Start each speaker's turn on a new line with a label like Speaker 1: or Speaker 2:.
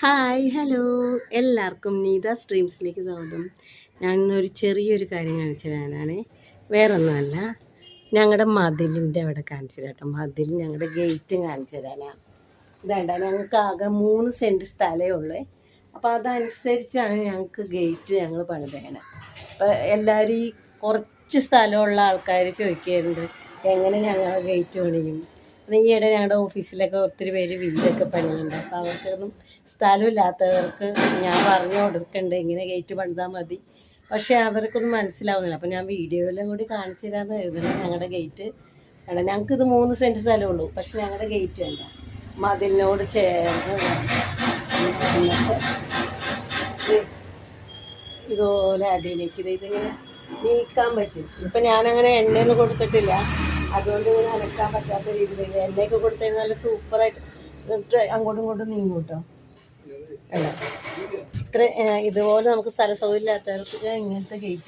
Speaker 1: Hi hello എല്ലാവർക്കും നീത സ്ട്രീംസിലേക്ക് സ്വാഗതം. ഞാൻ ഇന്നൊരു ചെറിയൊരു കാര്യം കാണിച്ചു തരാനാണ്, വേറൊന്നുമല്ല. ഞങ്ങളുടെ മതിലിൻ്റെ അവിടെ കാണിച്ചു തരാം കേട്ടോ. മതിൽ ഞങ്ങളുടെ ഗേറ്റും കാണിച്ചു തരാനാണ്. ഇതാണ്ട, ഞങ്ങൾക്ക് ആകെ 3 സെൻറ്റ് സ്ഥലമേ ഉള്ളൂ. അപ്പോൾ അതനുസരിച്ചാണ് ഞങ്ങൾക്ക് ഗേറ്റ് ഞങ്ങൾ പണിതേനെ. അപ്പോൾ എല്ലാവരും ഈ കുറച്ച് സ്ഥലമുള്ള ആൾക്കാർ ചോദിക്കാറുണ്ട് എങ്ങനെ ഞങ്ങൾ ഗേറ്റ് പണിയും. ഈയിടെ ഞങ്ങളുടെ ഓഫീസിലൊക്കെ ഒത്തിരി പേര് വീടൊക്കെ പണിയുന്നുണ്ട്. അപ്പോൾ അവർക്കൊന്നും സ്ഥലമില്ലാത്തവർക്ക് ഞാൻ പറഞ്ഞു കൊടുക്കുന്നുണ്ട് ഇങ്ങനെ ഗേറ്റ് പണിതാൽ മതി. പക്ഷേ അവർക്കൊന്നും മനസ്സിലാവുന്നില്ല. അപ്പോൾ ഞാൻ വീഡിയോയിലും കൂടി കാണിച്ചു തരാമെന്ന് എഴുതുന്നത്. ഞങ്ങളുടെ ഗേറ്റ് വേണം. ഞങ്ങൾക്കിത് 3 സെൻറ്റ് സ്ഥലമുള്ളൂ. പക്ഷെ ഞങ്ങളുടെ ഗേറ്റ് വേണ്ട, മതിലിനോട് ചേർന്ന് ഇതുപോലെ അടിയിലേക്ക് ഇതിങ്ങനെ നീക്കാൻ പറ്റും. ഇപ്പം ഞാനങ്ങനെ എണ്ണയൊന്നും കൊടുത്തിട്ടില്ല, അതുകൊണ്ട് ഇങ്ങനെ അനക്കാൻ പറ്റാത്ത രീതിയിൽ. എണ്ണയൊക്കെ കൊടുത്തു നല്ല സൂപ്പറായിട്ട് അങ്ങോട്ടും ഇങ്ങോട്ടും നീങ്ങും കേട്ടോ. അല്ല ഇത്ര ഇതുപോലെ നമുക്ക് സ്ഥല സൗകര്യം ഇല്ലാത്തവർക്ക് ഇങ്ങനത്തെ ഗേറ്റ്